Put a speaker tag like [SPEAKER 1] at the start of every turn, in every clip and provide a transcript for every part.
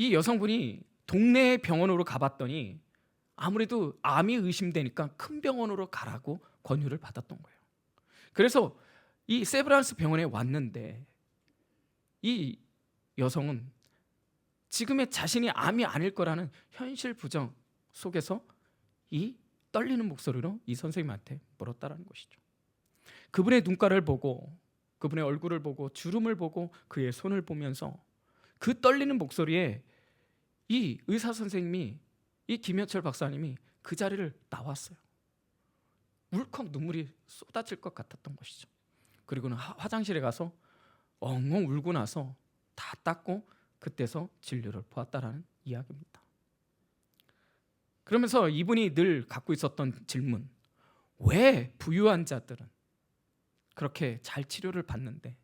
[SPEAKER 1] 이 여성분이 동네 병원으로 가봤더니 아무래도 암이 의심되니까 큰 병원으로 가라고 권유를 받았던 거예요. 그래서 이 세브란스 병원에 왔는데 이 여성은 지금의 자신이 암이 아닐 거라는 현실 부정 속에서 이 떨리는 목소리로 이 선생님한테 물었다라는 것이죠. 그분의 눈가를 보고, 그분의 얼굴을 보고, 주름을 보고, 그의 손을 보면서 그 떨리는 목소리에 이 의사 선생님이, 이 김현철 박사님이 그 자리를 나왔어요. 울컥 눈물이 쏟아질 것 같았던 것이죠. 그리고는 화장실에 가서 엉엉 울고 나서 다 닦고 그때서 진료를 보았다라는 이야기입니다. 그러면서 이분이 늘 갖고 있었던 질문, 왜 부유한 자들은 그렇게 잘 치료를 받는데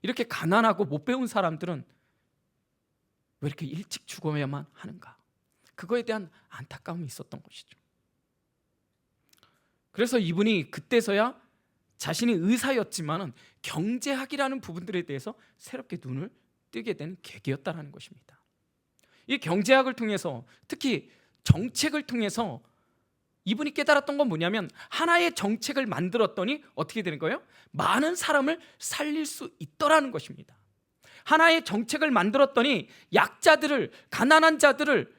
[SPEAKER 1] 이렇게 가난하고 못 배운 사람들은 왜 이렇게 일찍 죽어야만 하는가? 그거에 대한 안타까움이 있었던 것이죠. 그래서 이분이 그때서야 자신이 의사였지만은 경제학이라는 부분들에 대해서 새롭게 눈을 뜨게 된 계기였다라는 것입니다. 이 경제학을 통해서, 특히 정책을 통해서 이분이 깨달았던 건 뭐냐면, 하나의 정책을 만들었더니 어떻게 되는 거예요? 많은 사람을 살릴 수 있더라는 것입니다. 하나의 정책을 만들었더니 약자들을, 가난한 자들을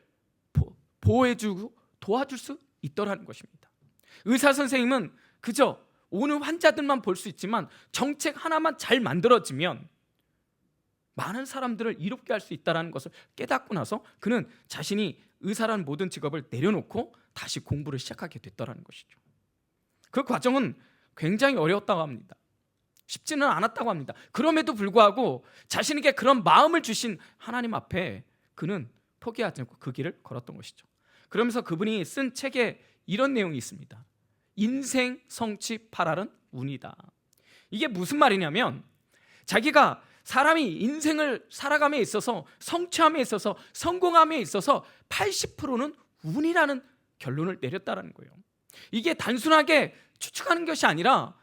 [SPEAKER 1] 보호해주고 도와줄 수 있더라는 것입니다. 의사 선생님은 그저 오는 환자들만 볼 수 있지만 정책 하나만 잘 만들어지면 많은 사람들을 이롭게 할 수 있다는 것을 깨닫고 나서 그는 자신이 의사라는 모든 직업을 내려놓고 다시 공부를 시작하게 됐다는 것이죠. 그 과정은 굉장히 어려웠다고 합니다. 쉽지는 않았다고 합니다. 그럼에도 불구하고 자신에게 그런 마음을 주신 하나님 앞에 그는 포기하지 않고 그 길을 걸었던 것이죠. 그러면서 그분이 쓴 책에 이런 내용이 있습니다. 인생 성취 8알은 운이다. 이게 무슨 말이냐면, 자기가 사람이 인생을 살아감에 있어서, 성취함에 있어서, 성공함에 있어서 80%는 운이라는 결론을 내렸다는 거예요. 이게 단순하게 추측하는 것이 아니라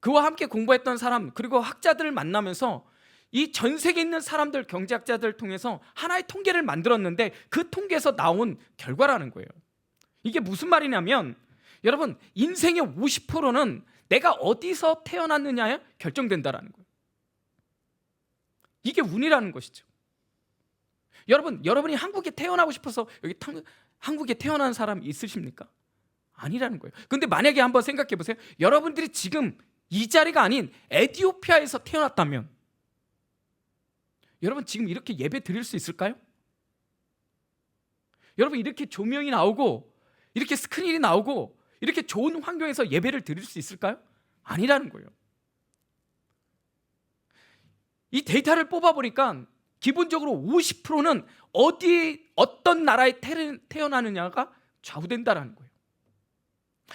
[SPEAKER 1] 그와 함께 공부했던 사람, 그리고 학자들을 만나면서 이 전 세계에 있는 사람들, 경제학자들을 통해서 하나의 통계를 만들었는데 그 통계에서 나온 결과라는 거예요. 이게 무슨 말이냐면, 여러분, 인생의 50%는 내가 어디서 태어났느냐에 결정된다라는 거예요. 이게 운이라는 것이죠. 여러분이 한국에 태어나고 싶어서 여기 한국에 태어난 사람 있으십니까? 아니라는 거예요. 근데 만약에 한번 생각해 보세요. 여러분들이 지금 이 자리가 아닌 에티오피아에서 태어났다면 여러분 지금 이렇게 예배 드릴 수 있을까요? 여러분 이렇게 조명이 나오고 이렇게 스크린이 나오고 이렇게 좋은 환경에서 예배를 드릴 수 있을까요? 아니라는 거예요. 이 데이터를 뽑아보니까 기본적으로 50%는 어떤 나라에 태어나느냐가 좌우된다는 거예요.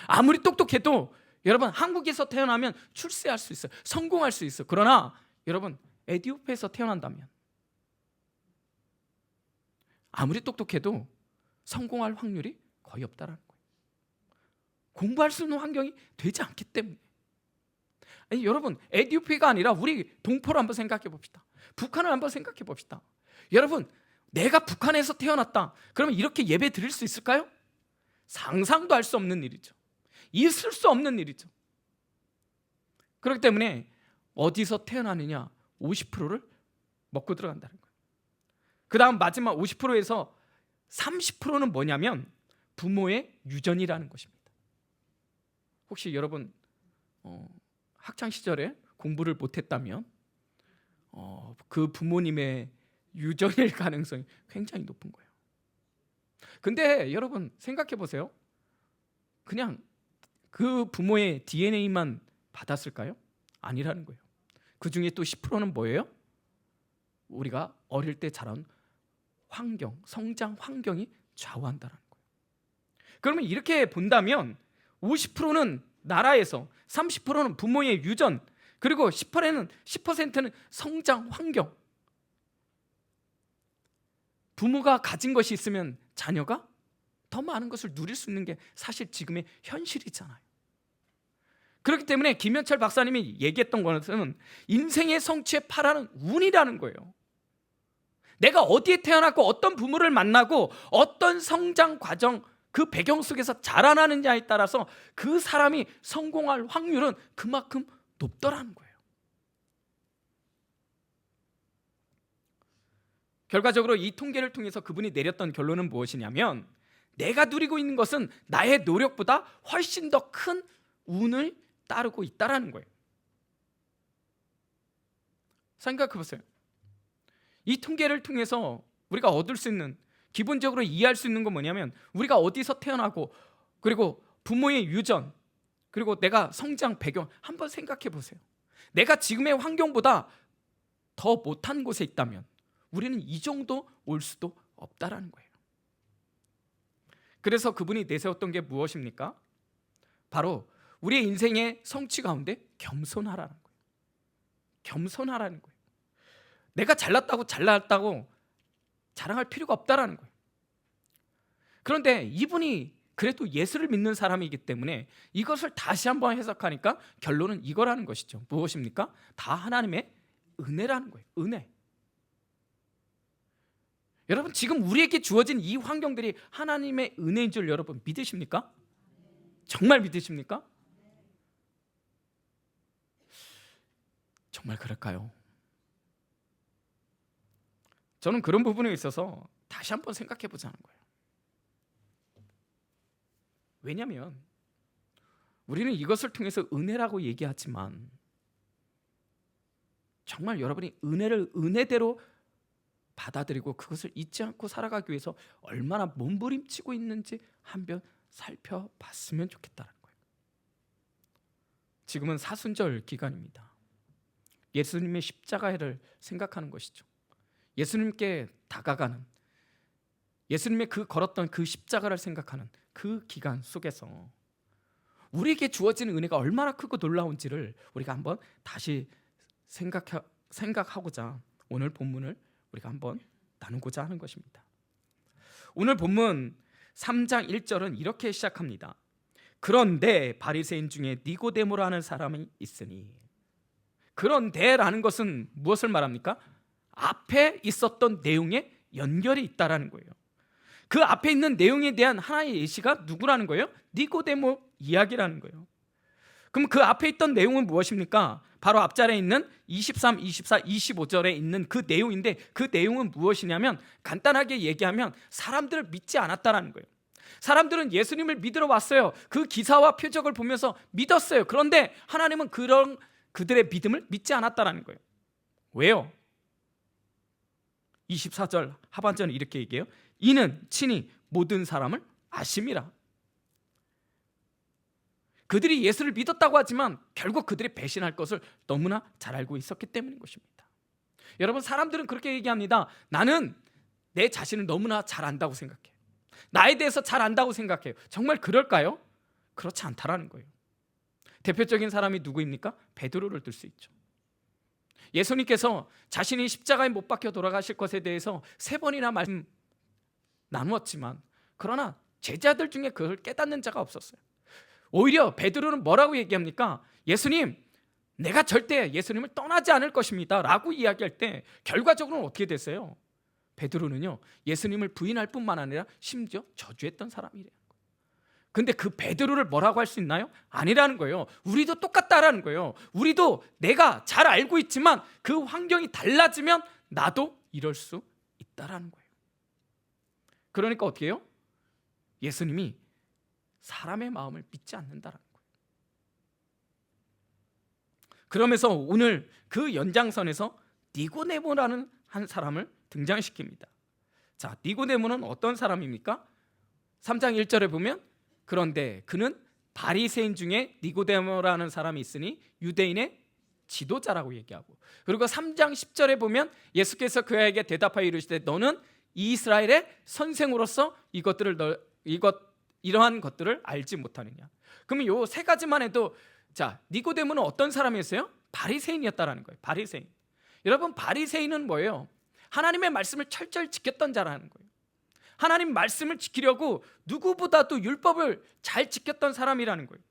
[SPEAKER 1] 아무리 똑똑해도 여러분 한국에서 태어나면 출세할 수 있어요. 성공할 수 있어요. 그러나 여러분 에티오피아에서 태어난다면 아무리 똑똑해도 성공할 확률이 거의 없다는 거예요. 공부할 수 있는 환경이 되지 않기 때문에. 아니, 여러분 에티오피아가 아니라 우리 동포를 한번 생각해 봅시다. 북한을 한번 생각해 봅시다. 여러분 내가 북한에서 태어났다. 그러면 이렇게 예배 드릴 수 있을까요? 상상도 할 수 없는 일이죠. 있을 수 없는 일이죠. 그렇기 때문에 어디서 태어나느냐 50%를 먹고 들어간다는 거예요. 그 다음 마지막 50%에서 30%는 뭐냐면 부모의 유전이라는 것입니다. 혹시 여러분 학창 시절에 공부를 못했다면 그 부모님의 유전일 가능성이 굉장히 높은 거예요. 근데 여러분 생각해 보세요. 그냥 그 부모의 DNA만 받았을까요? 아니라는 거예요. 그 중에 또 10%는 뭐예요? 우리가 어릴 때 자란 환경, 성장 환경이 좌우한다는 거예요. 그러면 이렇게 본다면 50%는 나라에서, 30%는 부모의 유전, 그리고 10%는 성장 환경. 부모가 가진 것이 있으면 자녀가 더 많은 것을 누릴 수 있는 게 사실 지금의 현실이잖아요. 그렇기 때문에 김현철 박사님이 얘기했던 것은 인생의 성취의 8알은 운이라는 거예요. 내가 어디에 태어났고 어떤 부모를 만나고 어떤 성장 과정, 그 배경 속에서 자라나느냐에 따라서 그 사람이 성공할 확률은 그만큼 높더라는 거예요. 결과적으로 이 통계를 통해서 그분이 내렸던 결론은 무엇이냐면, 내가 누리고 있는 것은 나의 노력보다 훨씬 더 큰 운을 따르고 있다라는 거예요. 생각해 보세요. 이 통계를 통해서 우리가 얻을 수 있는, 기본적으로 이해할 수 있는 건 뭐냐면, 우리가 어디서 태어나고, 그리고 부모의 유전, 그리고 내가 성장 배경 한번 생각해 보세요. 내가 지금의 환경보다 더 못한 곳에 있다면 우리는 이 정도 올 수도 없다라는 거예요. 그래서 그분이 내세웠던 게 무엇입니까? 바로 우리의 인생의 성취 가운데 겸손하라는 거예요. 겸손하라는 거예요. 내가 잘났다고 자랑할 필요가 없다라는 거예요. 그런데 이분이 그래도 예수를 믿는 사람이기 때문에 이것을 다시 한번 해석하니까 결론은 이거라는 것이죠. 무엇입니까? 다 하나님의 은혜라는 거예요. 은혜. 여러분, 지금 우리에게 주어진 이 환경들이 하나님의 은혜인 줄 여러분 믿으십니까? 정말 믿으십니까? 정말 그럴까요? 저는 그런 부분에 있어서 다시 한번 생각해 보자는 거예요. 왜냐하면 우리는 이것을 통해서 은혜라고 얘기하지만, 정말 여러분이 은혜를 은혜대로 받아들이고 그것을 잊지 않고 살아가기 위해서 얼마나 몸부림치고 있는지 한번 살펴봤으면 좋겠다는 거예요. 지금은 사순절 기간입니다. 예수님의 십자가를 생각하는 것이죠. 예수님께 다가가는, 예수님의 그 걸었던 그 십자가를 생각하는 그 기간 속에서 우리에게 주어지는 은혜가 얼마나 크고 놀라운지를 우리가 한번 다시 생각하고자 오늘 본문을 우리가 한번 나누고자 하는 것입니다. 오늘 본문 3장 1절은 이렇게 시작합니다. 그런데 바리새인 중에 니고데모라는 사람이 있으니. 그런데라는 것은 무엇을 말합니까? 앞에 있었던 내용에 연결이 있다라는 거예요. 그 앞에 있는 내용에 대한 하나의 예시가 누구라는 거예요? 니고데모 이야기라는 거예요. 그럼 그 앞에 있던 내용은 무엇입니까? 바로 앞절에 있는 23, 24, 25절에 있는 그 내용인데, 그 내용은 무엇이냐면 간단하게 얘기하면 사람들을 믿지 않았다라는 거예요. 사람들은 예수님을 믿으러 왔어요. 그 기사와 표적을 보면서 믿었어요. 그런데 하나님은 그들의 믿음을 믿지 않았다라는 거예요. 왜요? 24절 하반절은 이렇게 얘기해요. 이는 친히 모든 사람을 아심이라. 그들이 예수를 믿었다고 하지만 결국 그들이 배신할 것을 너무나 잘 알고 있었기 때문인 것입니다. 여러분, 사람들은 그렇게 얘기합니다. 나는 내 자신을 너무나 잘 안다고 생각해요. 나에 대해서 잘 안다고 생각해요. 정말 그럴까요? 그렇지 않다라는 거예요. 대표적인 사람이 누구입니까? 베드로를 들 수 있죠. 예수님께서 자신이 십자가에 못 박혀 돌아가실 것에 대해서 3번이나 말씀 나누었지만, 그러나 제자들 중에 그걸 깨닫는 자가 없었어요. 오히려 베드로는 뭐라고 얘기합니까? 예수님, 내가 절대 예수님을 떠나지 않을 것입니다 라고 이야기할 때 결과적으로는 어떻게 됐어요? 베드로는요, 예수님을 부인할 뿐만 아니라 심지어 저주했던 사람이래요. 근데 그 베드로를 뭐라고 할 수 있나요? 아니라는 거예요. 우리도 똑같다라는 거예요. 우리도 내가 잘 알고 있지만 그 환경이 달라지면 나도 이럴 수 있다라는 거예요. 그러니까 어떻게 해요? 예수님이 사람의 마음을 믿지 않는다라는 거예요. 그러면서 오늘 그 연장선에서 니고데모라는 한 사람을 등장시킵니다. 자, 니고데모는 어떤 사람입니까? 3장 1절에 보면, 그런데 그는 바리새인 중에 니고데모라는 사람이 있으니 유대인의 지도자라고 얘기하고, 그리고 3장 10절에 보면 예수께서 그에게 대답하여 이르시되 너는 이스라엘의 선생으로서 이러한 것들을 알지 못하느냐. 그러면 요 3가지만 해도, 자, 니고데모는 어떤 사람이었어요? 바리새인이었다라는 거예요. 바리새인. 여러분, 바리새인은 뭐예요? 하나님의 말씀을 철저히 지켰던 자라는 거예요. 하나님 말씀을 지키려고 누구보다도 율법을 잘 지켰던 사람이라는 거예요.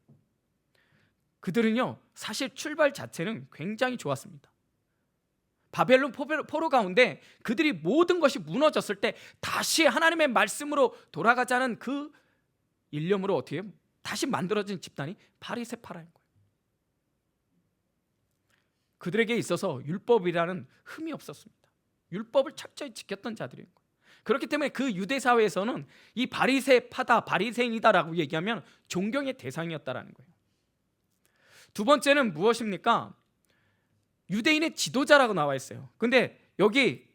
[SPEAKER 1] 그들은요, 사실 출발 자체는 굉장히 좋았습니다. 바벨론 포로 가운데 그들이 모든 것이 무너졌을 때 다시 하나님의 말씀으로 돌아가자는 그 일념으로 어떻게 해요? 다시 만들어진 집단이 바리새파라는 거예요. 그들에게 있어서 율법이라는 흠이 없었습니다. 율법을 철저히 지켰던 자들인 거예요. 그렇기 때문에 그 유대 사회에서는 이 바리새파다, 바리새인이다라고 얘기하면 존경의 대상이었다라는 거예요. 두 번째는 무엇입니까? 유대인의 지도자라고 나와 있어요. 근데 여기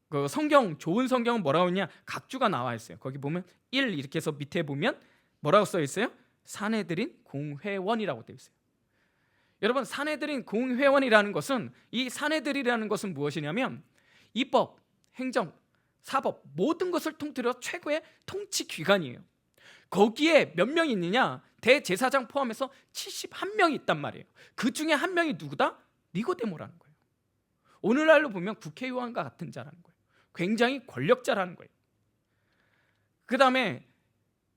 [SPEAKER 1] 그 성경, 좋은 성경은 뭐라고 했냐? 각주가 나와 있어요. 거기 보면 1 이렇게 해서 밑에 보면 뭐라고 써 있어요? 사내들인 공회원이라고 되어 있어요. 여러분, 사내들인 공회원이라는 것은, 이 사내들이라는 것은 무엇이냐면 입법, 행정, 사법 모든 것을 통틀어 최고의 통치 기관이에요. 거기에 몇 명이 있느냐? 대제사장 포함해서 71명이 있단 말이에요. 그 중에 한 명이 누구다? 니고데모라는 거예요. 오늘날로 보면 국회의원과 같은 자라는 거예요. 굉장히 권력자라는 거예요. 그 다음에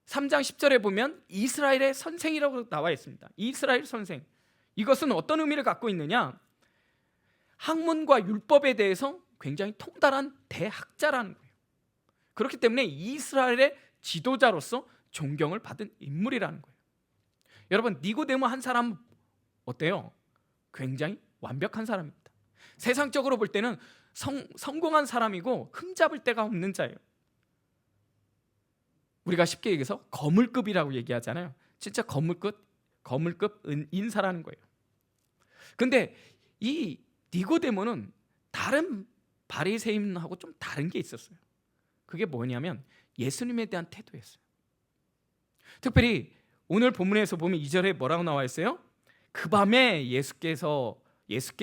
[SPEAKER 1] 3장 10절에 보면 이스라엘의 선생이라고 나와 있습니다. 이스라엘 선생. 이것은 어떤 의미를 갖고 있느냐? 학문과 율법에 대해서 굉장히 통달한 대학자라는 거예요. 그렇기 때문에 이스라엘의 지도자로서 존경을 받은 인물이라는 거예요. 여러분, 니고데모 한 사람 어때요? 굉장히 완벽한 사람입니다. 세상적으로 볼 때는 성공한 사람이고 흠잡을 데가 없는 자예요. 우리가 쉽게 얘기해서 거물급이라고 얘기하잖아요. 진짜 거물급 인사라는 거예요. 근데 이 니고데모는 다른 바리새인하고 좀 다른 게 있었어요. 그게 뭐냐면 예수님에 대한 태도였어요. 특별히 오늘 본문에서 보면 2절에 뭐라고 나와 있어요? 그 밤에 예수께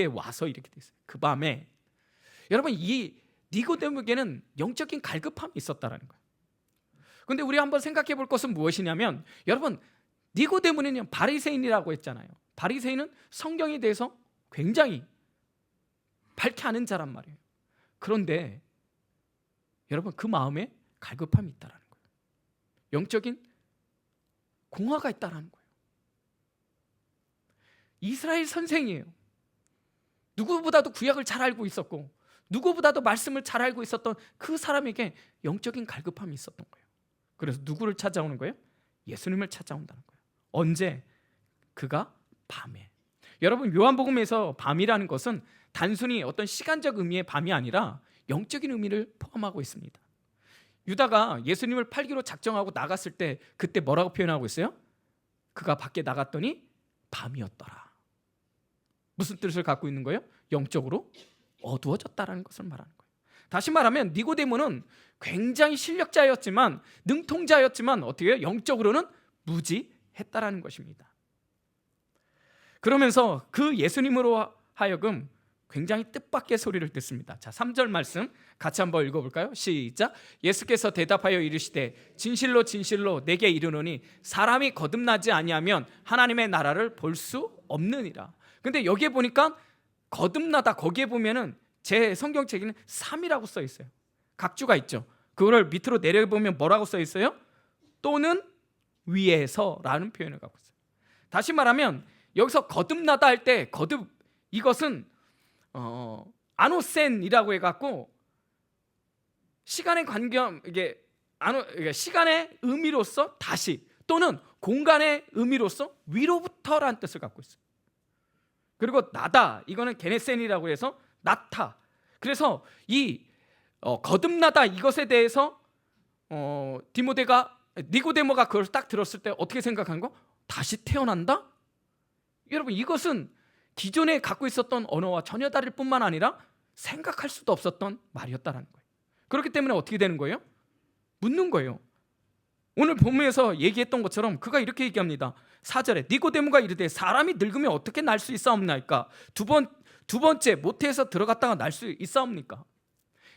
[SPEAKER 1] 와서 이렇게 돼 있어요. 그 밤에. 여러분, 이 니고데모에게는 영적인 갈급함이 있었다라는 거예요. 근데 우리 한번 생각해 볼 것은 무엇이냐면, 여러분, 니고데모는 바리새인이라고 했잖아요. 바리새인은 성경에 대해서 굉장히 밝게 아는 자란 말이에요. 그런데 여러분, 그 마음에 갈급함이 있다라는 거예요. 영적인 공허가 있다라는 거예요. 이스라엘 선생이에요. 누구보다도 구약을 잘 알고 있었고 누구보다도 말씀을 잘 알고 있었던 그 사람에게 영적인 갈급함이 있었던 거예요. 그래서 누구를 찾아오는 거예요? 예수님을 찾아온다는 거예요. 언제? 그가 밤에. 여러분, 요한복음에서 밤이라는 것은 단순히 어떤 시간적 의미의 밤이 아니라 영적인 의미를 포함하고 있습니다. 유다가 예수님을 팔기로 작정하고 나갔을 때 그때 뭐라고 표현하고 있어요? 그가 밖에 나갔더니 밤이었더라. 무슨 뜻을 갖고 있는 거예요? 영적으로 어두워졌다라는 것을 말하는 거예요. 다시 말하면 니고데모는 굉장히 실력자였지만, 능통자였지만 어떻게 해요? 영적으로는 무지했다라는 것입니다. 그러면서 그 예수님으로 하여금 굉장히 뜻밖의 소리를 듣습니다. 자, 3절 말씀 같이 한번 읽어볼까요? 시작. 예수께서 대답하여 이르시되 진실로 진실로 내게 이르노니 사람이 거듭나지 아니하면 하나님의 나라를 볼 수 없느니라. 근데 여기에 보니까 거듭나다, 거기에 보면은 제 성경책에는 3이라고 써 있어요. 각주가 있죠. 그거를 밑으로 내려보면 뭐라고 써 있어요? 또는 위에서라는 표현을 갖고 있어요. 다시 말하면 여기서 거듭나다 할 때 이것은 아노센이라고 해갖고 시간의 관계, 이게 시간의 의미로서 다시, 또는 공간의 의미로서 위로부터라는 뜻을 갖고 있어요. 그리고 나다, 이거는 게네센이라고 해서 나타. 그래서 이 거듭나다 이것에 대해서 니고데모가 그걸 딱 들었을 때 어떻게 생각한 거? 다시 태어난다? 여러분, 이것은 기존에 갖고 있었던 언어와 전혀 다를 뿐만 아니라 생각할 수도 없었던 말이었다라는 거예요. 그렇기 때문에 어떻게 되는 거예요? 묻는 거예요. 오늘 본문에서 얘기했던 것처럼 그가 이렇게 얘기합니다. 4절에 니고데모가 이르되 사람이 늙으면 어떻게 날 수 있사옵나이까? 두 번째 모태에서 들어갔다가 날 수 있사옵니까?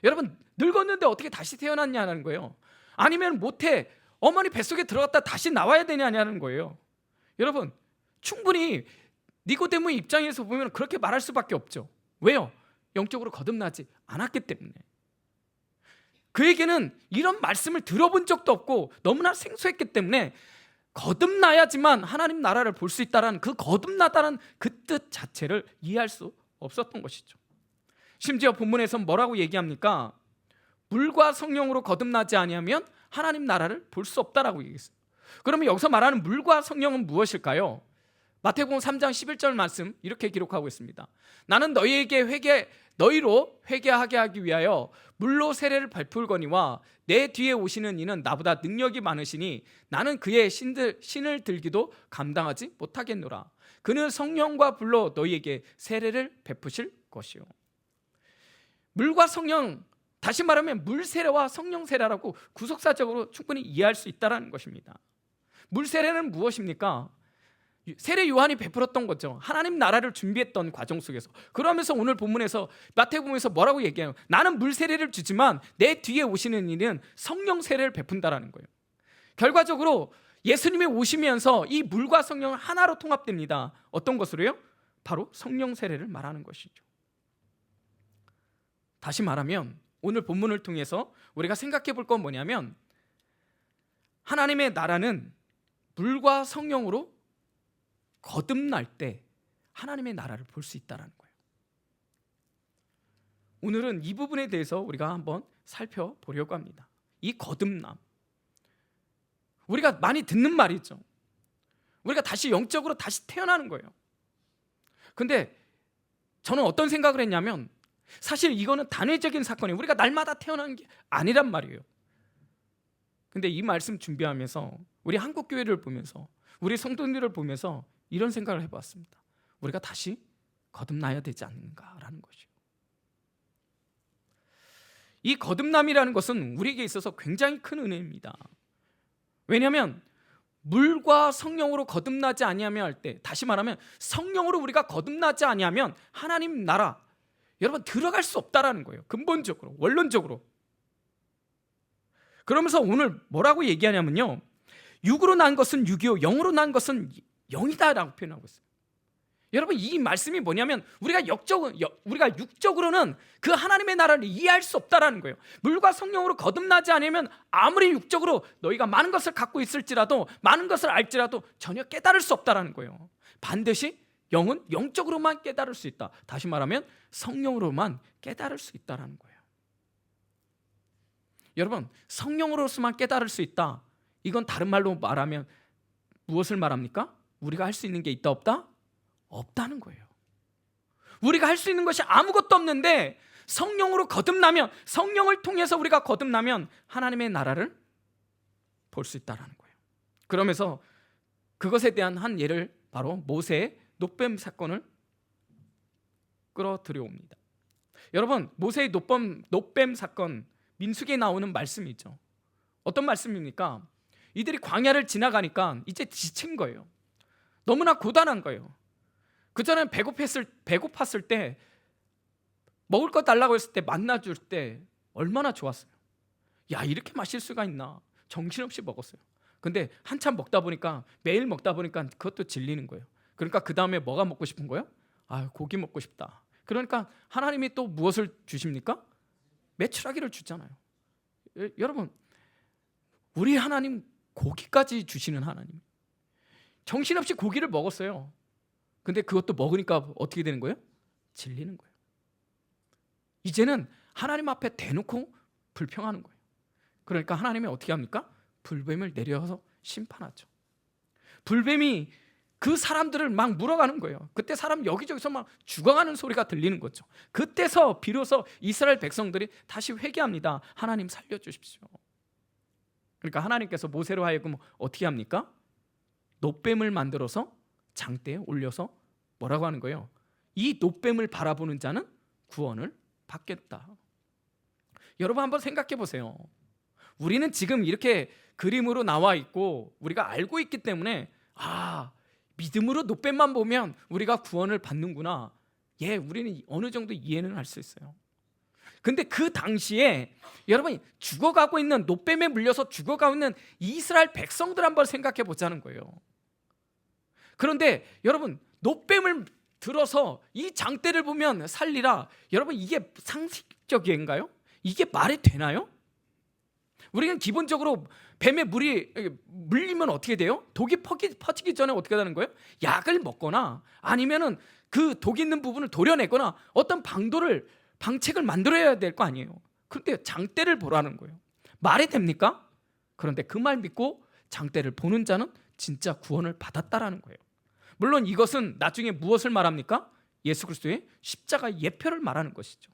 [SPEAKER 1] 여러분, 늙었는데 어떻게 다시 태어났냐는 거예요. 아니면 모태 어머니 뱃속에 들어갔다 다시 나와야 되냐는 거예요. 여러분, 충분히 니고데모의 입장에서 보면 그렇게 말할 수밖에 없죠. 왜요? 영적으로 거듭나지 않았기 때문에. 그에게는 이런 말씀을 들어본 적도 없고 너무나 생소했기 때문에 거듭나야지만 하나님 나라를 볼 수 있다는 그 거듭나다는 그 뜻 자체를 이해할 수 없었던 것이죠. 심지어 본문에서 뭐라고 얘기합니까? 물과 성령으로 거듭나지 아니하면 하나님 나라를 볼 수 없다라고 얘기했어요. 그러면 여기서 말하는 물과 성령은 무엇일까요? 마태복음 3장 11절 말씀 이렇게 기록하고 있습니다. 나는 너희로 회개하게 하기 위하여 물로 세례를 베풀거니와 내 뒤에 오시는 이는 나보다 능력이 많으시니 나는 그의 신을 들기도 감당하지 못하겠노라. 그는 성령과 불로 너희에게 세례를 베푸실 것이요. 물과 성령, 다시 말하면 물 세례와 성령 세례라고 구속사적으로 충분히 이해할 수 있다는 것입니다. 물 세례는 무엇입니까? 세례 요한이 베풀었던 거죠. 하나님 나라를 준비했던 과정 속에서. 그러면서 오늘 본문에서 마태복음에서 뭐라고 얘기해요? 나는 물 세례를 주지만 내 뒤에 오시는 이는 성령 세례를 베푼다라는 거예요. 결과적으로 예수님이 오시면서 이 물과 성령은 하나로 통합됩니다. 어떤 것으로요? 바로 성령 세례를 말하는 것이죠. 다시 말하면 오늘 본문을 통해서 우리가 생각해 볼 건 뭐냐면, 하나님의 나라는 물과 성령으로 거듭날 때 하나님의 나라를 볼 수 있다는 거예요. 오늘은 이 부분에 대해서 우리가 한번 살펴보려고 합니다. 이 거듭남, 우리가 많이 듣는 말이죠. 우리가 다시 영적으로 다시 태어나는 거예요. 근데 저는 어떤 생각을 했냐면, 사실 이거는 단회적인 사건이에요. 우리가 날마다 태어나는 게 아니란 말이에요. 근데 이 말씀 준비하면서 우리 한국교회를 보면서 우리 성도들을 보면서 이런 생각을 해봤습니다. 우리가 다시 거듭나야 되지 않는가라는 것이요. 이 거듭남이라는 것은 우리에게 있어서 굉장히 큰 은혜입니다. 왜냐하면 물과 성령으로 거듭나지 아니하며 할 때, 다시 말하면 성령으로 우리가 거듭나지 아니하면 하나님 나라, 여러분 들어갈 수 없다라는 거예요. 근본적으로, 원론적으로. 그러면서 오늘 뭐라고 얘기하냐면요, 육으로 난 것은 육이요 영으로 난 것은 영이다라고 표현하고 있어요. 여러분 이 말씀이 뭐냐면, 우리가 육적으로는 그 하나님의 나라를 이해할 수 없다라는 거예요. 물과 성령으로 거듭나지 않으면 아무리 육적으로 너희가 많은 것을 갖고 있을지라도, 많은 것을 알지라도 전혀 깨달을 수 없다라는 거예요. 반드시 영은 영적으로만 깨달을 수 있다. 다시 말하면 성령으로만 깨달을 수 있다라는 거예요. 여러분, 성령으로서만 깨달을 수 있다, 이건 다른 말로 말하면 무엇을 말합니까? 우리가 할 수 있는 게 있다 없다? 없다는 거예요. 우리가 할 수 있는 것이 아무것도 없는데 성령으로 거듭나면, 성령을 통해서 우리가 거듭나면 하나님의 나라를 볼 수 있다는 거예요. 그러면서 그것에 대한 한 예를, 바로 모세의 놋뱀 사건을 끌어들여옵니다. 여러분, 모세의 놋뱀 사건, 민수기에 나오는 말씀이죠. 어떤 말씀입니까? 이들이 광야를 지나가니까 이제 지친 거예요. 너무나 고단한 거예요. 그전에 배고팠을 때, 먹을 거 달라고 했을 때 만나줄 때 얼마나 좋았어요. 야, 이렇게 마실 수가 있나, 정신없이 먹었어요. 근데 한참 먹다 보니까, 매일 먹다 보니까 그것도 질리는 거예요. 그러니까 그 다음에 뭐가 먹고 싶은 거예요? 아, 고기 먹고 싶다. 그러니까 하나님이 또 무엇을 주십니까? 메추라기를 주잖아요. 여러분, 우리 하나님 고기까지 주시는 하나님. 정신없이 고기를 먹었어요. 근데 그것도 먹으니까 어떻게 되는 거예요? 질리는 거예요. 이제는 하나님 앞에 대놓고 불평하는 거예요. 그러니까 하나님이 어떻게 합니까? 불뱀을 내려서 심판하죠. 불뱀이 그 사람들을 막 물어가는 거예요. 그때 사람 여기저기서 막 죽어가는 소리가 들리는 거죠. 그때서 비로소 이스라엘 백성들이 다시 회개합니다. 하나님 살려주십시오. 그러니까 하나님께서 모세로 하여금 어떻게 합니까? 놋뱀을 만들어서 장대에 올려서 뭐라고 하는 거예요? 이 놋뱀을 바라보는 자는 구원을 받겠다. 여러분 한번 생각해 보세요. 우리는 지금 이렇게 그림으로 나와 있고 우리가 알고 있기 때문에, 믿음으로 놋뱀만 보면 우리가 구원을 받는구나, 우리는 어느 정도 이해는 할 수 있어요. 근데 그 당시에 여러분, 죽어가고 있는, 놋뱀에 물려서 죽어가고 있는 이스라엘 백성들 한번 생각해 보자는 거예요. 그런데 여러분, 놋뱀을 들어서 이 장대를 보면 살리라, 여러분 이게 상식적인가요? 이게 말이 되나요? 우리는 기본적으로 뱀에 물리면 어떻게 돼요? 독이 퍼지기 전에 어떻게 되는 거예요? 약을 먹거나 아니면은 그 독 있는 부분을 도려내거나 어떤 방도를 방책을 만들어야 될 거 아니에요. 그런데 장대를 보라는 거예요. 말이 됩니까? 그런데 그 말 믿고 장대를 보는 자는 진짜 구원을 받았다라는 거예요. 물론 이것은 나중에 무엇을 말합니까? 예수 그리스도의 십자가 예표를 말하는 것이죠.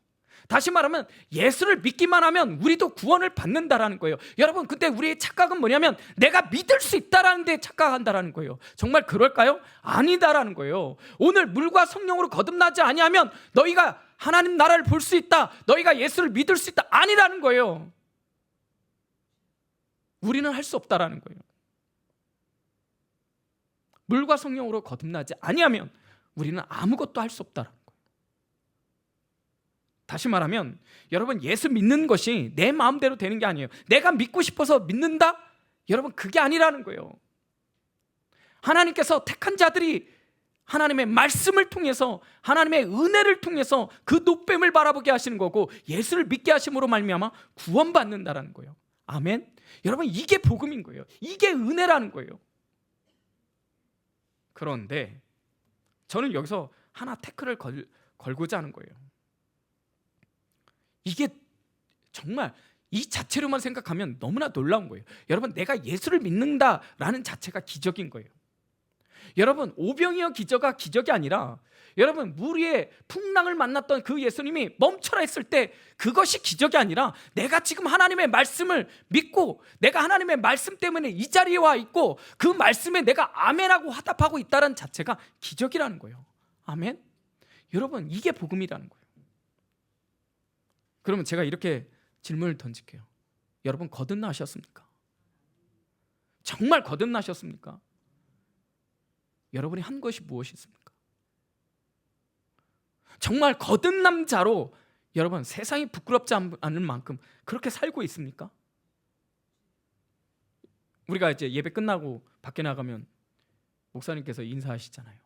[SPEAKER 1] 다시 말하면 예수를 믿기만 하면 우리도 구원을 받는다라는 거예요. 여러분, 근데 우리의 착각은 뭐냐면 내가 믿을 수 있다라는 데 착각한다라는 거예요. 정말 그럴까요? 아니다라는 거예요. 오늘 물과 성령으로 거듭나지 아니하면 너희가 하나님 나라를 볼 수 있다, 너희가 예수를 믿을 수 있다, 아니라는 거예요. 우리는 할 수 없다라는 거예요. 물과 성령으로 거듭나지 아니하면 우리는 아무것도 할 수 없다라는 거예요. 다시 말하면 여러분, 예수 믿는 것이 내 마음대로 되는 게 아니에요. 내가 믿고 싶어서 믿는다? 여러분, 그게 아니라는 거예요. 하나님께서 택한 자들이 하나님의 말씀을 통해서, 하나님의 은혜를 통해서 그 높임을 바라보게 하시는 거고, 예수를 믿게 하심으로 말미암아 구원받는다라는 거예요. 아멘. 여러분, 이게 복음인 거예요. 이게 은혜라는 거예요. 그런데 저는 여기서 하나 태클을 걸고자 하는 거예요. 이게 정말 이 자체로만 생각하면 너무나 놀라운 거예요. 여러분, 내가 예수를 믿는다라는 자체가 기적인 거예요. 여러분, 오병이어 기적이 기적이 아니라, 여러분, 물 위에 풍랑을 만났던 그 예수님이 멈춰라 했을 때 그것이 기적이 아니라, 내가 지금 하나님의 말씀을 믿고 내가 하나님의 말씀 때문에 이 자리에 와 있고 그 말씀에 내가 아멘하고 화답하고 있다는 자체가 기적이라는 거예요. 아멘. 여러분, 이게 복음이라는 거예요. 그러면 제가 이렇게 질문을 던질게요. 여러분, 거듭나셨습니까? 정말 거듭나셨습니까? 여러분이 한 것이 무엇이 있습니까? 정말 거듭난 자로 여러분 세상이 부끄럽지 않을 만큼 그렇게 살고 있습니까? 우리가 이제 예배 끝나고 밖에 나가면 목사님께서 인사하시잖아요.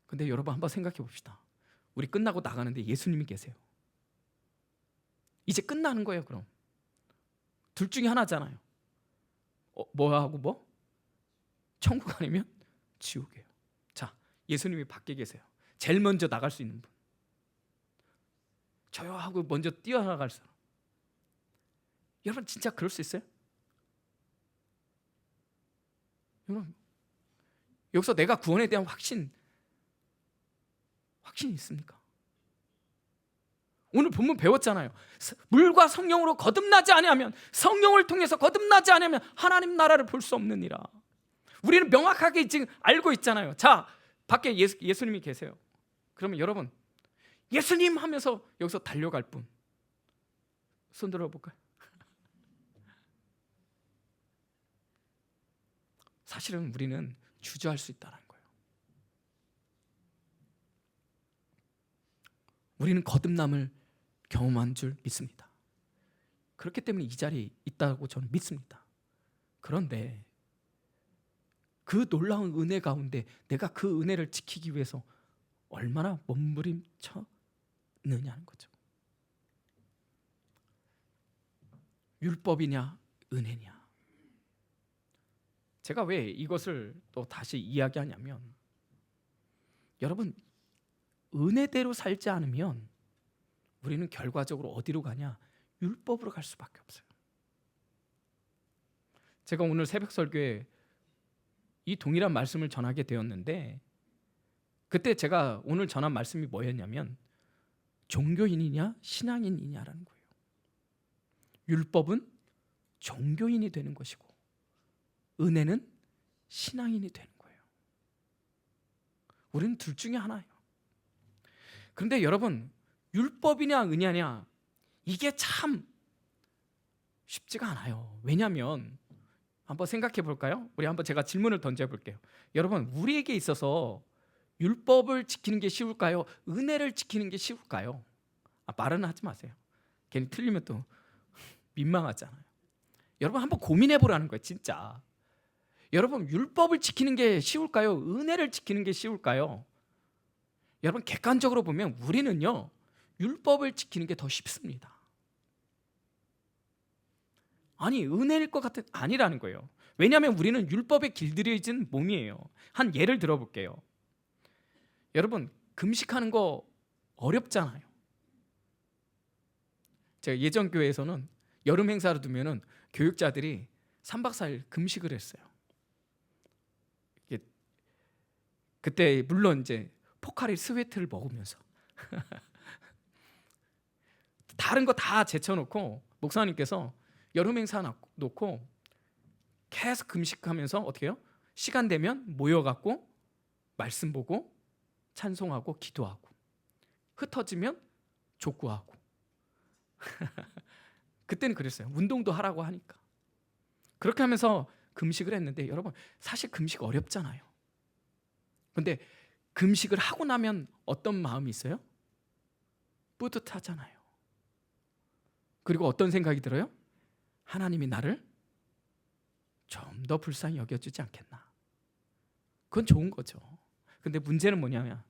[SPEAKER 1] 근데 여러분, 한번 생각해 봅시다. 우리 끝나고 나가는데 예수님이 계세요. 이제 끝나는 거예요. 그럼 둘 중에 하나잖아요. 뭐하고 뭐? 천국 아니면 지옥이에요. 자, 예수님이 밖에 계세요. 제일 먼저 나갈 수 있는 분, 저요 하고 먼저 뛰어나갈 사람. 여러분, 진짜 그럴 수 있어요? 여러분, 여기서 내가 구원에 대한 확신이 있습니까? 오늘 본문 배웠잖아요. 물과 성령으로 거듭나지 아니하면, 성령을 통해서 거듭나지 아니하면 하나님 나라를 볼 수 없느니라. 우리는 명확하게 지금 알고 있잖아요. 자, 밖에 예수님이 계세요. 그러면 여러분, 예수님 하면서 여기서 달려갈 분 손 들어볼까요? 사실은 우리는 주저할 수 있다는 거예요. 우리는 거듭남을 경험한 줄 믿습니다. 그렇기 때문에 이 자리에 있다고 저는 믿습니다. 그런데 그 놀라운 은혜 가운데 내가 그 은혜를 지키기 위해서 얼마나 몸부림쳐 느냐는 거죠. 율법이냐 은혜냐. 제가 왜 이것을 또 다시 이야기하냐면, 여러분, 은혜대로 살지 않으면 우리는 결과적으로 어디로 가냐? 율법으로 갈 수밖에 없어요. 제가 오늘 새벽 설교에 이 동일한 말씀을 전하게 되었는데, 그때 제가 오늘 전한 말씀이 뭐였냐면, 종교인이냐 신앙인이냐라는 거예요. 율법은 종교인이 되는 것이고 은혜는 신앙인이 되는 거예요. 우리는 둘 중에 하나예요. 그런데 여러분, 율법이냐 은혜냐, 이게 참 쉽지가 않아요. 왜냐하면 한번 생각해 볼까요? 우리 한번 제가 질문을 던져 볼게요. 여러분, 우리에게 있어서 율법을 지키는 게 쉬울까요? 은혜를 지키는 게 쉬울까요? 말은 하지 마세요. 괜히 틀리면 또 민망하잖아요. 여러분, 한번 고민해 보라는 거예요. 진짜. 여러분, 율법을 지키는 게 쉬울까요? 은혜를 지키는 게 쉬울까요? 여러분, 객관적으로 보면 우리는요, 율법을 지키는 게 더 쉽습니다. 아니, 은혜일 것 같은, 아니라는 거예요. 왜냐하면 우리는 율법에 길들여진 몸이에요. 한 예를 들어볼게요. 여러분, 금식하는 거 어렵잖아요. 제가 예전 교회에서는 여름 행사를 두면은 교육자들이 3박 4일 금식을 했어요. 그때 물론 이제 포카리 스웨트를 먹으면서 다른 거 다 제쳐놓고 목사님께서 여름 행사 놓고 계속 금식하면서 어떻게 해요? 시간 되면 모여갖고 말씀 보고 찬송하고 기도하고 흩어지면 족구하고 그때는 그랬어요. 운동도 하라고 하니까. 그렇게 하면서 금식을 했는데 여러분 사실 금식 어렵잖아요. 근데 금식을 하고 나면 어떤 마음이 있어요? 뿌듯하잖아요. 그리고 어떤 생각이 들어요? 하나님이 나를 좀 더 불쌍히 여겨주지 않겠나. 그건 좋은 거죠. 근데 문제는 뭐냐면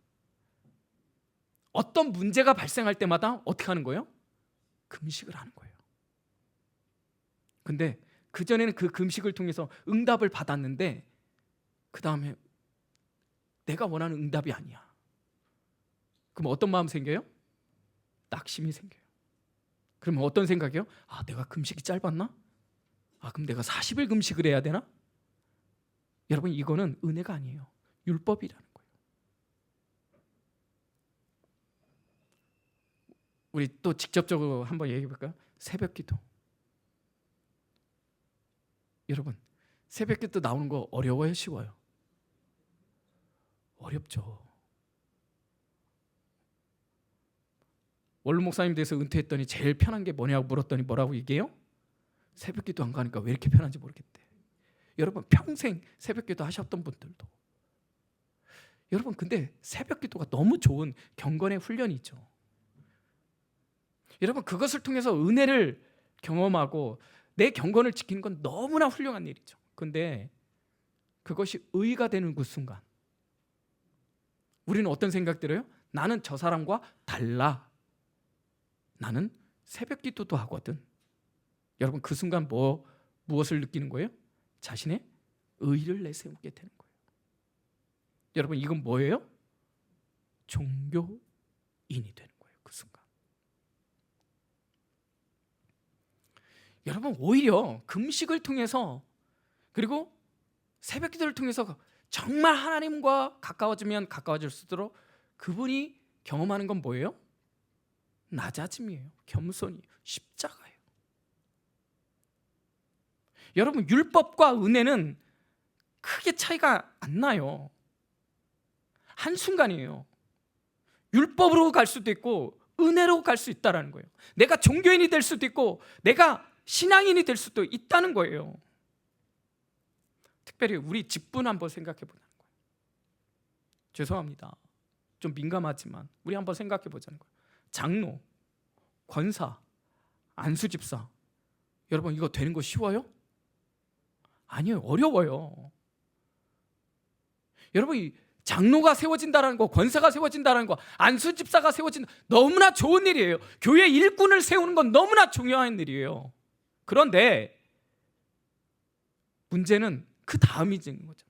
[SPEAKER 1] 어떤 문제가 발생할 때마다 어떻게 하는 거예요? 금식을 하는 거예요. 근데 그전에는 그 금식을 통해서 응답을 받았는데 그 다음에 내가 원하는 응답이 아니야. 그럼 어떤 마음 생겨요? 낙심이 생겨요. 그러면 어떤 생각이요? 아, 내가 금식이 짧았나? 아, 그럼 내가 40일 금식을 해야 되나? 여러분 이거는 은혜가 아니에요. 율법이라는 거예요. 우리 또 직접적으로 한번 얘기해 볼까요? 새벽 기도. 여러분 새벽 기도 나오는 거 어려워요? 쉬워요? 어렵죠. 원로 목사님 돼서 은퇴했더니 제일 편한 게 뭐냐고 물었더니 뭐라고 얘기해요? 새벽 기도 안 가니까 왜 이렇게 편한지 모르겠대. 여러분 평생 새벽 기도 하셨던 분들도 여러분 근데 새벽 기도가 너무 좋은 경건의 훈련이죠. 여러분 그것을 통해서 은혜를 경험하고 내 경건을 지키는 건 너무나 훌륭한 일이죠. 근데 그것이 의가 되는 그 순간 우리는 어떤 생각 들어요? 나는 저 사람과 달라. 나는 새벽 기도도 하거든. 여러분 그 순간 무엇을 느끼는 거예요? 자신의 의를 내세우게 되는 거예요. 여러분 이건 뭐예요? 종교인이 되는 거예요. 그 순간. 여러분 오히려 금식을 통해서 그리고 새벽 기도를 통해서 정말 하나님과 가까워지면 가까워질수록 그분이 경험하는 건 뭐예요? 낮아짐이에요. 겸손이에요. 십자가예요. 여러분 율법과 은혜는 크게 차이가 안 나요. 한순간이에요. 율법으로 갈 수도 있고 은혜로 갈 수 있다는 거예요. 내가 종교인이 될 수도 있고 내가 신앙인이 될 수도 있다는 거예요. 특별히 우리 직분 한번 생각해 보자는 거예요. 죄송합니다. 좀 민감하지만 우리 한번 생각해 보자는 거예요. 장로, 권사, 안수집사. 여러분 이거 되는 거 쉬워요? 아니에요. 어려워요. 여러분 이 장로가 세워진다는 거, 권사가 세워진다는 거, 안수집사가 세워진다 너무나 좋은 일이에요. 교회 일꾼을 세우는 건 너무나 중요한 일이에요. 그런데 문제는 그 다음이 되는 거죠.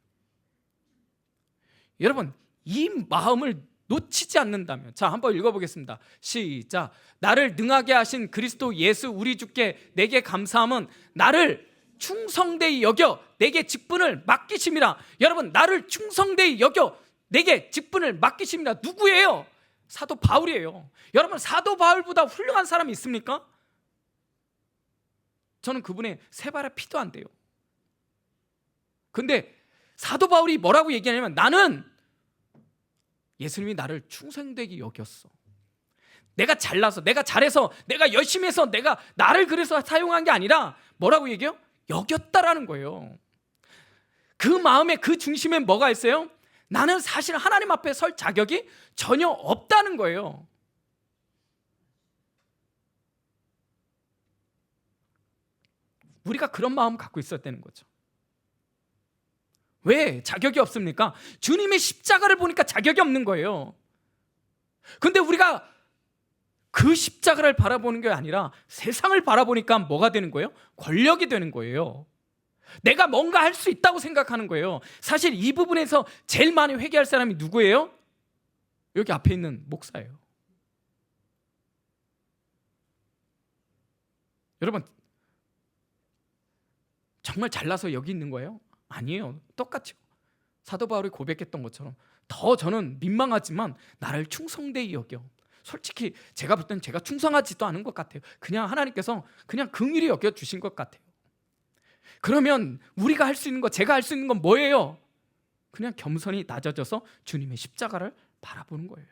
[SPEAKER 1] 여러분 이 마음을 놓치지 않는다면 자 한번 읽어보겠습니다. 시작. 나를 능하게 하신 그리스도 예수 우리 주께 내게 감사함은 나를 충성되이 여겨 내게 직분을 맡기심이라. 여러분 나를 충성되이 여겨 내게 직분을 맡기심이라. 누구예요? 사도 바울이에요. 여러분 사도 바울보다 훌륭한 사람이 있습니까? 저는 그분의 세 발의 피도 안 돼요. 근데 사도 바울이 뭐라고 얘기하냐면 나는 예수님이 나를 충성되게 여겼어. 내가 잘나서 내가 잘해서 내가 열심히 해서 내가 나를 그래서 사용한 게 아니라 뭐라고 얘기해요? 여겼다라는 거예요. 그 마음에 그 중심에 뭐가 있어요? 나는 사실 하나님 앞에 설 자격이 전혀 없다는 거예요. 우리가 그런 마음 갖고 있었다는 거죠. 왜 자격이 없습니까? 주님의 십자가를 보니까 자격이 없는 거예요. 근데 우리가 그 십자가를 바라보는 게 아니라 세상을 바라보니까 뭐가 되는 거예요? 권력이 되는 거예요. 내가 뭔가 할 수 있다고 생각하는 거예요. 사실 이 부분에서 제일 많이 회개할 사람이 누구예요? 여기 앞에 있는 목사예요. 여러분, 정말 잘나서 여기 있는 거예요? 아니에요. 똑같죠. 사도 바울이 고백했던 것처럼 더 저는 민망하지만 나를 충성되이 여겨. 솔직히 제가 볼 땐 제가 충성하지도 않은 것 같아요. 그냥 하나님께서 그냥 긍휼히 여겨주신 것 같아요. 그러면 우리가 할 수 있는 것, 제가 할 수 있는 건 뭐예요? 그냥 겸손히 낮아져서 주님의 십자가를 바라보는 거예요.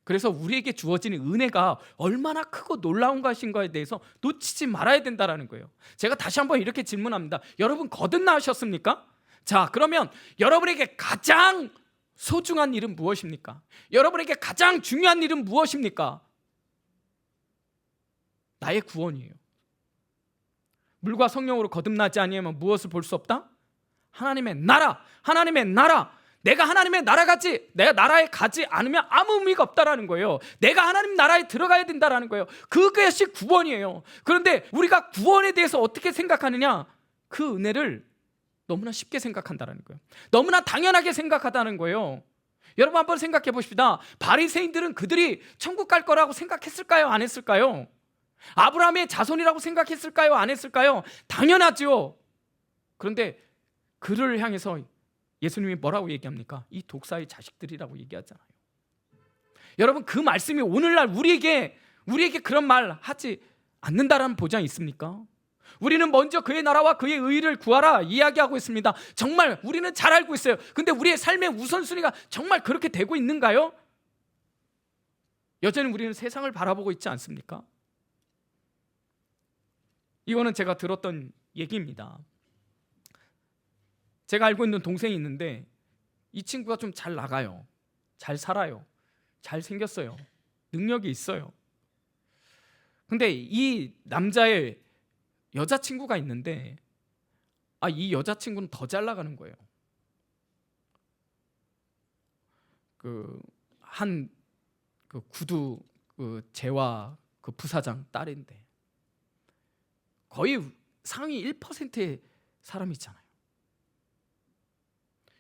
[SPEAKER 1] 그래서 우리에게 주어지는 은혜가 얼마나 크고 놀라운 것인가에 대해서 놓치지 말아야 된다는 거예요. 제가 다시 한번 이렇게 질문합니다. 여러분 거듭나셨습니까? 자, 그러면 여러분에게 가장 소중한 일은 무엇입니까? 여러분에게 가장 중요한 일은 무엇입니까? 나의 구원이에요. 물과 성령으로 거듭나지 아니하면 무엇을 볼 수 없다? 하나님의 나라, 하나님의 나라. 내가 하나님의 나라같이 내가 나라에 가지 않으면 아무 의미가 없다라는 거예요. 내가 하나님 나라에 들어가야 된다라는 거예요. 그것이 구원이에요. 그런데 우리가 구원에 대해서 어떻게 생각하느냐? 그 은혜를 너무나 쉽게 생각한다는 거예요. 너무나 당연하게 생각하다는 거예요. 여러분 한번 생각해 보십시다. 바리새인들은 그들이 천국 갈 거라고 생각했을까요? 안 했을까요? 아브라함의 자손이라고 생각했을까요? 안 했을까요? 당연하죠. 그런데 그를 향해서 예수님이 뭐라고 얘기합니까? 이 독사의 자식들이라고 얘기하잖아요. 여러분 그 말씀이 오늘날 우리에게 그런 말 하지 않는다라는 보장이 있습니까? 우리는 먼저 그의 나라와 그의 의를 구하라 이야기하고 있습니다. 정말 우리는 잘 알고 있어요. 근데 우리의 삶의 우선순위가 정말 그렇게 되고 있는가요? 여전히 우리는 세상을 바라보고 있지 않습니까? 이거는 제가 들었던 얘기입니다. 제가 알고 있는 동생이 있는데 이 친구가 좀 잘 나가요. 잘 살아요. 잘 생겼어요. 능력이 있어요. 근데 이 남자의 여자친구가 있는데 이 여자친구는 더 잘 나가는 거예요. 그 구두 재화 부사장 딸인데 거의 상위 1%의 사람이잖아요.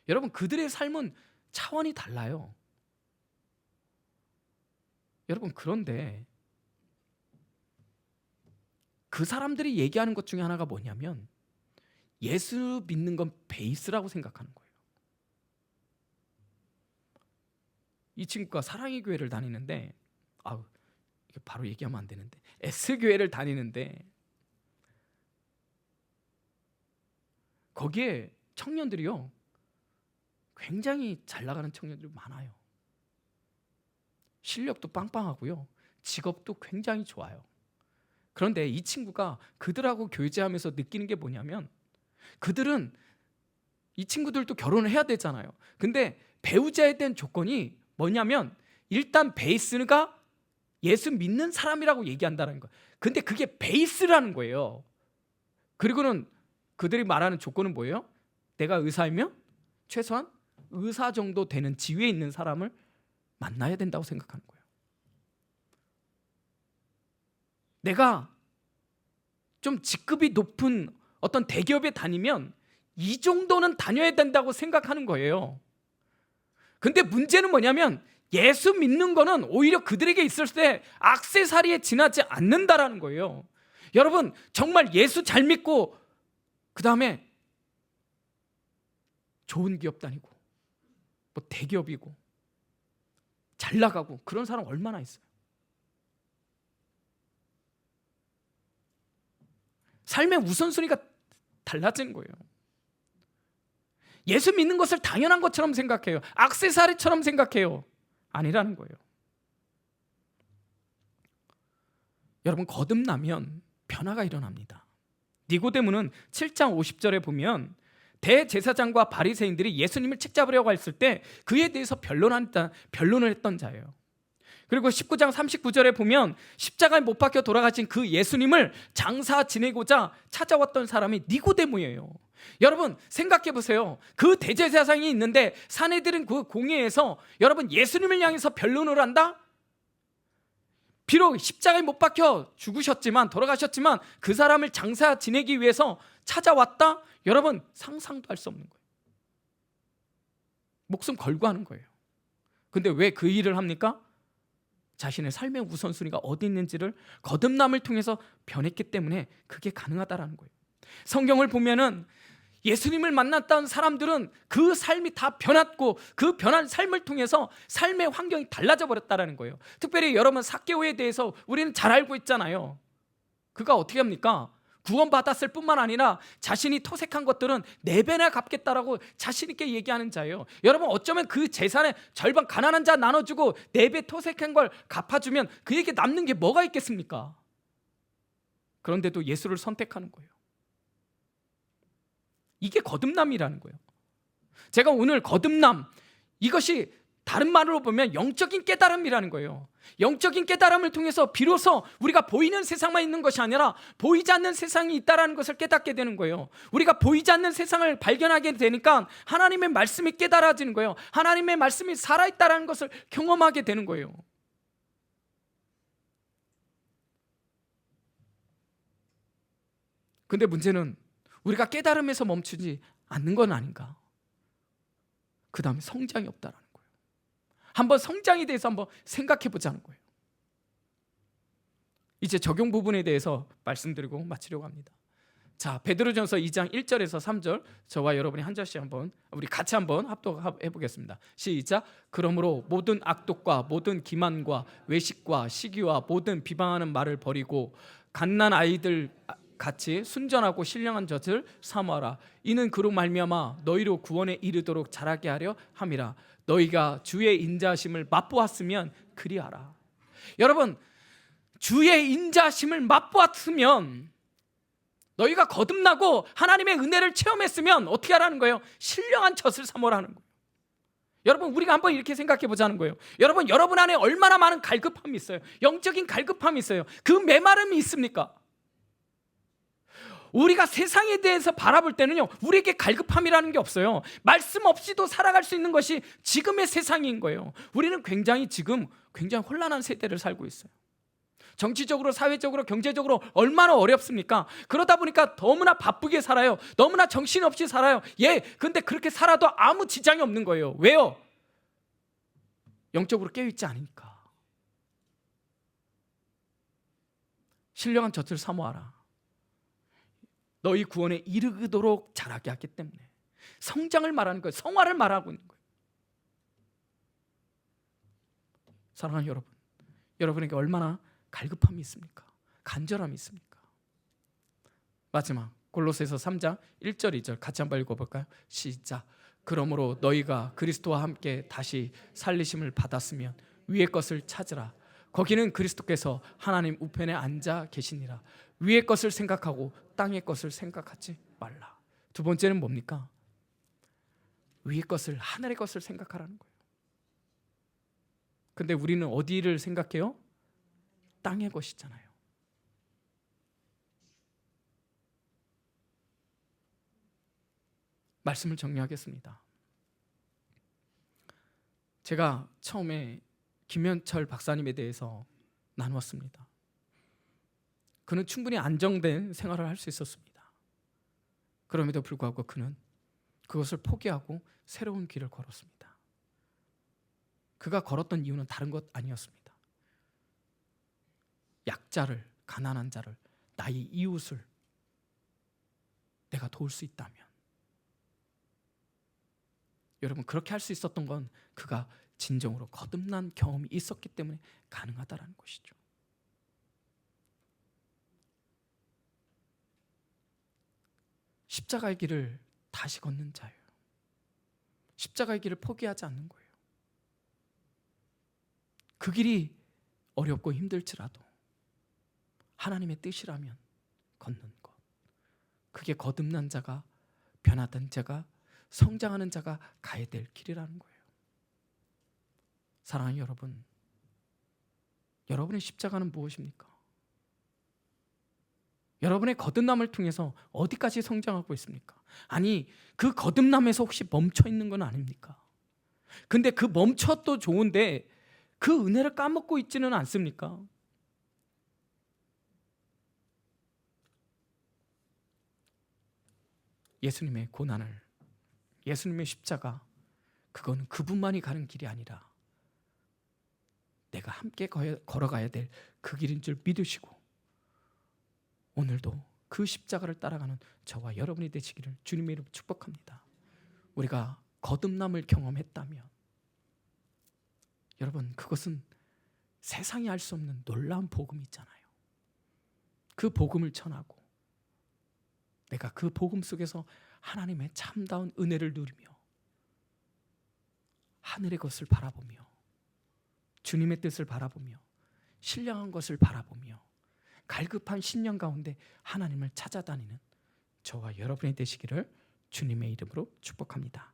[SPEAKER 1] 여러분 그들의 삶은 차원이 달라요. 여러분 그런데 그 사람들이 얘기하는 것 중에 하나가 뭐냐면 예수 믿는 건 베이스라고 생각하는 거예요. 이 친구가 사랑의 교회를 다니는데 이게 바로 얘기하면 안 되는데 S교회를 다니는데 거기에 청년들이요 굉장히 잘 나가는 청년들이 많아요. 실력도 빵빵하고요 직업도 굉장히 좋아요. 그런데 이 친구가 그들하고 교제하면서 느끼는 게 뭐냐면 그들은 이 친구들도 결혼을 해야 되잖아요. 근데 배우자에 대한 조건이 뭐냐면 일단 베이스가 예수 믿는 사람이라고 얘기한다는 거예요. 근데 그게 베이스라는 거예요. 그리고는 그들이 말하는 조건은 뭐예요? 내가 의사이면 최소한 의사 정도 되는 지위에 있는 사람을 만나야 된다고 생각하는 거예요. 내가 좀 직급이 높은 어떤 대기업에 다니면 이 정도는 다녀야 된다고 생각하는 거예요. 근데 문제는 뭐냐면 예수 믿는 거는 오히려 그들에게 있을 때 액세서리에 지나지 않는다라는 거예요. 여러분 정말 예수 잘 믿고 그 다음에 좋은 기업 다니고 대기업이고 잘 나가고 그런 사람 얼마나 있어요. 삶의 우선순위가 달라진 거예요. 예수 믿는 것을 당연한 것처럼 생각해요. 액세서리처럼 생각해요. 아니라는 거예요. 여러분 거듭나면 변화가 일어납니다. 니고데모는 7장 50절에 보면 대제사장과 바리새인들이 예수님을 책잡으려고 했을 때 그에 대해서 변론을 했던 자예요. 그리고 19장 39절에 보면 십자가에 못 박혀 돌아가신 그 예수님을 장사 지내고자 찾아왔던 사람이 니고데모예요. 여러분 생각해 보세요. 그 대제사장이 있는데 사내들은 그 공회에서 여러분 예수님을 향해서 변론을 한다? 비록 십자가에 못 박혀 죽으셨지만 돌아가셨지만 그 사람을 장사 지내기 위해서 찾아왔다? 여러분 상상도 할 수 없는 거예요. 목숨 걸고 하는 거예요. 근데 왜 그 일을 합니까? 자신의 삶의 우선순위가 어디 있는지를 거듭남을 통해서 변했기 때문에 그게 가능하다라는 거예요. 성경을 보면은 예수님을 만났던 사람들은 그 삶이 다 변했고 그 변한 삶을 통해서 삶의 환경이 달라져 버렸다는 거예요. 특별히 여러분 삭개오에 대해서 우리는 잘 알고 있잖아요. 그가 어떻게 합니까? 구원받았을 뿐만 아니라 자신이 토색한 것들은 4배나 갚겠다라고 자신 있게 얘기하는 자예요. 여러분 어쩌면 그 재산의 절반 가난한 자 나눠주고 4배 토색한 걸 갚아주면 그에게 남는 게 뭐가 있겠습니까? 그런데도 예수를 선택하는 거예요. 이게 거듭남이라는 거예요. 제가 오늘 거듭남, 이것이 다른 말로 보면 영적인 깨달음이라는 거예요. 영적인 깨달음을 통해서 비로소 우리가 보이는 세상만 있는 것이 아니라 보이지 않는 세상이 있다는 것을 깨닫게 되는 거예요. 우리가 보이지 않는 세상을 발견하게 되니까 하나님의 말씀이 깨달아지는 거예요. 하나님의 말씀이 살아있다는 것을 경험하게 되는 거예요. 근데 문제는 우리가 깨달음에서 멈추지 않는 건 아닌가? 그 다음에 성장이 없다라는 거예요. 한번 성장에 대해서 한번 생각해 보자는 거예요. 이제 적용 부분에 대해서 말씀드리고 마치려고 합니다. 자, 베드로전서 2장 1절에서 3절 저와 여러분이 한 절씩 한번 우리 같이 한번 합독해 보겠습니다. 시작. 그러므로 모든 악독과 모든 기만과 외식과 시기와 모든 비방하는 말을 버리고 갓난 아이들 같이 순전하고 신령한 젖을 사모하라. 이는 그로 말미암아 너희로 구원에 이르도록 자라게 하려 함이라. 너희가 주의 인자하심을 맛보았으면 그리하라. 여러분, 주의 인자하심을 맛보았으면, 너희가 거듭나고 하나님의 은혜를 체험했으면 어떻게 하라는 거예요? 신령한 젖을 사모라는 거예요. 여러분, 우리가 한번 이렇게 생각해 보자는 거예요. 여러분 안에 얼마나 많은 갈급함이 있어요. 영적인 갈급함이 있어요. 그 메마름이 있습니까? 우리가 세상에 대해서 바라볼 때는요, 우리에게 갈급함이라는 게 없어요. 말씀 없이도 살아갈 수 있는 것이 지금의 세상인 거예요. 우리는 굉장히 혼란한 세대를 살고 있어요. 정치적으로, 사회적으로, 경제적으로 얼마나 어렵습니까? 그러다 보니까 너무나 바쁘게 살아요. 너무나 정신없이 살아요. 근데 그렇게 살아도 아무 지장이 없는 거예요. 왜요? 영적으로 깨어있지 않으니까. 신령한 젖을 사모하라. 너희 구원에 이르도록 자라게 하기 때문에. 성장을 말하는 거예요. 성화를 말하고 있는 거예요. 사랑하는 여러분, 여러분에게 얼마나 갈급함이 있습니까? 간절함이 있습니까? 마지막 골로새서 3장 1절 2절 같이 한번 읽어볼까요? 시작. 그러므로 너희가 그리스도와 함께 다시 살리심을 받았으면 위의 것을 찾으라. 거기는 그리스도께서 하나님 우편에 앉아 계시니라. 위의 것을 생각하고 땅의 것을 생각하지 말라. 두 번째는 뭡니까? 위의 것을, 하늘의 것을 생각하라는 거예요. 근데 우리는 어디를 생각해요? 땅의 것이잖아요. 말씀을 정리하겠습니다. 제가 처음에 김현철 박사님에 대해서 나누었습니다. 그는 충분히 안정된 생활을 할 수 있었습니다. 그럼에도 불구하고 그는 그것을 포기하고 새로운 길을 걸었습니다. 그가 걸었던 이유는 다른 것 아니었습니다. 약자를, 가난한 자를, 나의 이웃을 내가 도울 수 있다면, 여러분, 그렇게 할 수 있었던 건 그가 진정으로 거듭난 경험이 있었기 때문에 가능하다는 것이죠. 십자가의 길을 다시 걷는 자예요. 십자가의 길을 포기하지 않는 거예요. 그 길이 어렵고 힘들지라도 하나님의 뜻이라면 걷는 것. 그게 거듭난 자가, 변화된 자가, 성장하는 자가 가야 될 길이라는 거예요. 사랑하는 여러분, 여러분의 십자가는 무엇입니까? 여러분의 거듭남을 통해서 어디까지 성장하고 있습니까? 아니, 그 거듭남에서 혹시 멈춰 있는 건 아닙니까? 근데 그 멈춰도 좋은데 그 은혜를 까먹고 있지는 않습니까? 예수님의 고난을, 예수님의 십자가, 그건 그분만이 가는 길이 아니라 내가 함께 걸어가야 될 그 길인 줄 믿으시고 오늘도 그 십자가를 따라가는 저와 여러분이 되시기를 주님의 이름으로 축복합니다. 우리가 거듭남을 경험했다면 여러분, 그것은 세상이 알 수 없는 놀라운 복음이 있잖아요. 그 복음을 전하고 내가 그 복음 속에서 하나님의 참다운 은혜를 누리며 하늘의 것을 바라보며 주님의 뜻을 바라보며 신령한 것을 바라보며 갈급한 신령 가운데 하나님을 찾아다니는 저와 여러분이 되시기를 주님의 이름으로 축복합니다.